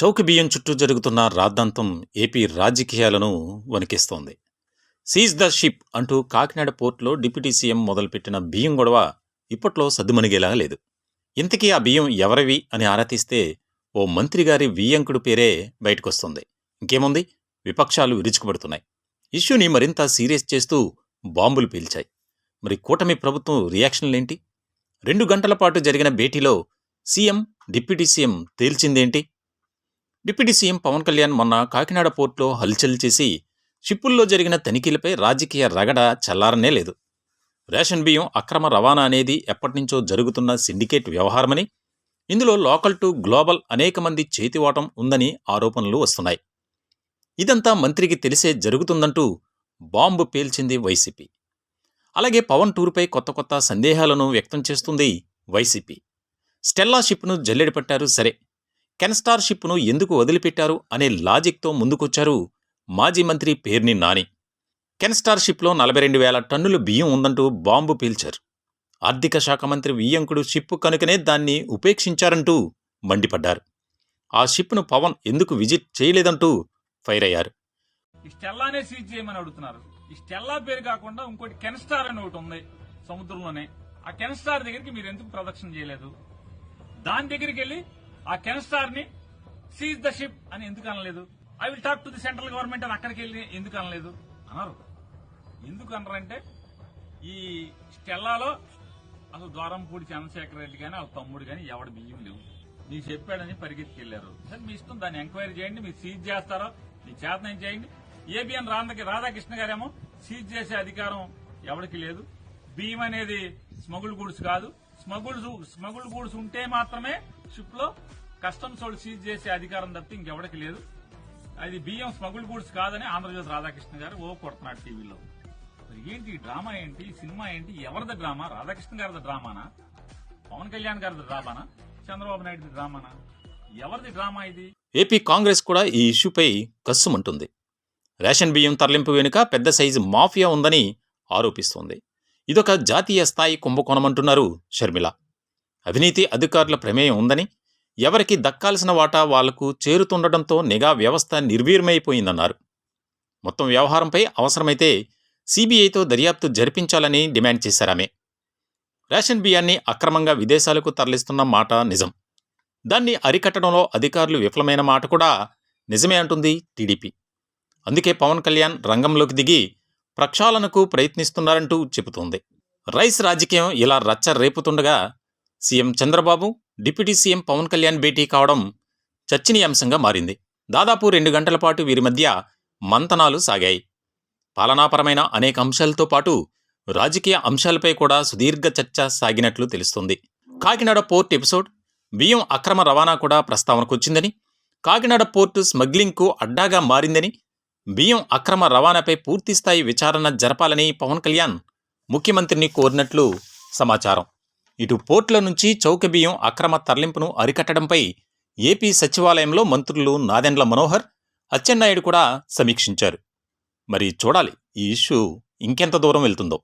చౌక బియ్యం చుట్టూ జరుగుతున్న రాద్ధాంతం ఏపీ రాజకీయాలను వణికిస్తోంది. సీజ్ ద షిప్ అంటూ కాకినాడ పోర్టులో డిప్యూటీ సీఎం మొదలుపెట్టిన బియ్యం గొడవ ఇప్పట్లో సద్దుమణిగేలా లేదు. ఇంతకీ ఆ బియ్యం ఎవరివి అని ఆరా తీస్తే ఓ మంత్రి గారి వియ్యంకుడు పేరే బయటకొస్తుంది. ఇంకేముంది, విపక్షాలు విరుచుకుపడుతున్నాయి. ఇష్యూని మరింత సీరియస్ చేస్తూ బాంబులు పీల్చాయి. మరి కూటమి ప్రభుత్వం రియాక్షన్లేంటి? 2 గంటల పాటు జరిగిన భేటీలో సీఎం, డిప్యూటీ సీఎం తేల్చిందేంటి? డిప్యూటీ సీఎం పవన్ కళ్యాణ్ మొన్న కాకినాడ పోర్టులో హల్చల్ చేసి షిప్పుల్లో జరిగిన తనిఖీలపై రాజకీయ రగడ చల్లారనే లేదు. రేషన్ బియ్యం అక్రమ రవాణా అనేది ఎప్పటినుంచో జరుగుతున్న సిండికేట్ వ్యవహారమని, ఇందులో లోకల్ టు గ్లోబల్ అనేక మంది చేతివాటం ఉందని ఆరోపణలు వస్తున్నాయి. ఇదంతా మంత్రికి తెలిసే జరుగుతుందంటూ బాంబు పేల్చింది వైసీపీ. అలాగే పవన్ టూర్పై కొత్త సందేహాలను వ్యక్తం చేస్తుంది వైసీపీ. స్టెల్లా షిప్ను జల్లెడపట్టారు సరే, కెన్స్టార్ షిప్ను ఎందుకు వదిలిపెట్టారు అనే లాజిక్తో ముందుకొచ్చారు మాజీ మంత్రి పేర్ని నాని. కెన్స్టార్ షిప్లో 42,000 టన్నులు బియ్యం ఉందంటూ బాంబు పీల్చారు. ఆర్థిక శాఖ మంత్రి వియ్యంకుడు షిప్పు కనుకనే దాన్ని ఉపేక్షించారంటూ మండిపడ్డారు. ఆ షిప్ను పవన్ ఎందుకు విజిట్ చేయలేదంటూ ఫైర్ అయ్యారు. ఈ స్టెల్లానే సీజ్ చేయమని అడుగుతున్నారు. ఈ స్టెల్లా పేరు కాకుండా ఇంకోటి కెన్స్టార్ అని ఒకటి ఉంది సముద్రంలోనే. ఆ కెన్స్టార్ దగ్గరికి మీరు ఎందుకు ప్రదక్షిణ చేయలేదు? దాని దగ్గరికి వెళ్ళి ఆ కెన్స్టార్ ని సీజ్ ద షిప్ అని ఎందుకు అనలేదు? I will talk to the central government అని అక్కడికి వెళ్ళి ఎందుకు అనలేదు? అన్నారు. ఎందుకు అనరంటే ఈ స్టెల్లాలో అసలు ద్వారంపూడి చంద్రశేఖర్ రెడ్డి కానీ వాళ్ళ తమ్ముడు కానీ ఎవడి బియ్యం లేవు. నీకు చెప్పాడని పరిగెత్తుకెళ్లారు. సరే, మీ ఇష్టం, దాన్ని ఎంక్వైరీ చేయండి. మీరు సీజ్ చేస్తారో మీ చేతనం చేయండి. ఏబిఎన్ రాధాకృష్ణ గారేమో సీజ్ చేసే అధికారం ఎవరికి లేదు. బియ్యం అనేది స్మగుల్ గూడ్స్ కాదు. స్మగుల్ గూడ్స్ ఉంటే మాత్రమే షిప్ లో కస్టమ్స్ వాళ్ళు సీజ్ చేసే అధికారం తప్పితే ఇంకెవరికి లేదు. అది బియ్యం స్మగుల్ గూడ్స్ కాదని ఆంధ్రజ్యోతి రాధాకృష్ణ గారు కొడుతున్నాడు టీవీలో. ఏంటి డ్రామా, ఏంటి సినిమా, ఏంటి? ఎవరిది డ్రామా? రాధాకృష్ణ గారిది డ్రామానా? పవన్ కళ్యాణ్ గారిది డ్రామానా? చంద్రబాబు నాయుడు డ్రామానా? ఎవరిది డ్రామా ఇది? ఏపీ కాంగ్రెస్ కూడా ఈ ఇష్యూపై కస్సుమంటుంది. రేషన్ బియ్యం తరలింపు వెనుక పెద్ద సైజు మాఫియా ఉందని ఆరోపిస్తోంది. ఇదొక జాతీయ స్థాయి కుంభకోణమంటున్నారు షర్మిల. అవినీతి అధికారుల ప్రమేయం ఉందని, ఎవరికి దక్కాల్సిన వాటా వాళ్లకు చేరుతుండటంతో నిఘా వ్యవస్థ నిర్వీర్యమైపోయిందన్నారు. మొత్తం వ్యవహారంపై అవసరమైతే సీబీఐతో దర్యాప్తు జరిపించాలని డిమాండ్ చేశారామె. రేషన్ బియ్యాన్ని అక్రమంగా విదేశాలకు తరలిస్తున్న మాట నిజం. దాన్ని అరికట్టడంలో అధికారులు విఫలమైన మాట కూడా నిజమే అంటుంది టీడీపీ. అందుకే పవన్ కళ్యాణ్ రంగంలోకి దిగి ప్రక్షాళనకు ప్రయత్నిస్తున్నారంటూ చెబుతోంది. రైస్ రాజకీయం ఇలా రచ్చ రేపుతుండగా CM Chandrababu, deputy CM Pawan Kalyan భేటీ కావడం చర్చనీయాంశంగా మారింది. దాదాపు 2 గంటల పాటు వీరి మధ్య మంతనాలు సాగాయి. పాలనాపరమైన అనేక అంశాలతో పాటు రాజకీయ అంశాలపై కూడా సుదీర్ఘ చర్చ సాగినట్లు తెలుస్తోంది. కాకినాడ పోర్ట్ ఎపిసోడ్, బియ్యం అక్రమ రవాణా కూడా ప్రస్తావనకొచ్చిందని, కాకినాడ పోర్టు స్మగ్లింగ్కు అడ్డాగా మారిందని, బియ్యం అక్రమ రవాణాపై పూర్తిస్థాయి విచారణ జరపాలని పవన్ కళ్యాణ్ ముఖ్యమంత్రిని కోరినట్లు సమాచారం. ఇటు పోర్టుల నుంచి చౌక బియ్యం అక్రమ తరలింపును అరికట్టడంపై ఏపీ సచివాలయంలో మంత్రులు నాదెండ్ల మనోహర్, అచ్చెన్నాయుడు కూడా సమీక్షించారు. మరి చూడాలి ఈ ఇష్యూ ఇంకెంత దూరం వెళ్తుందో.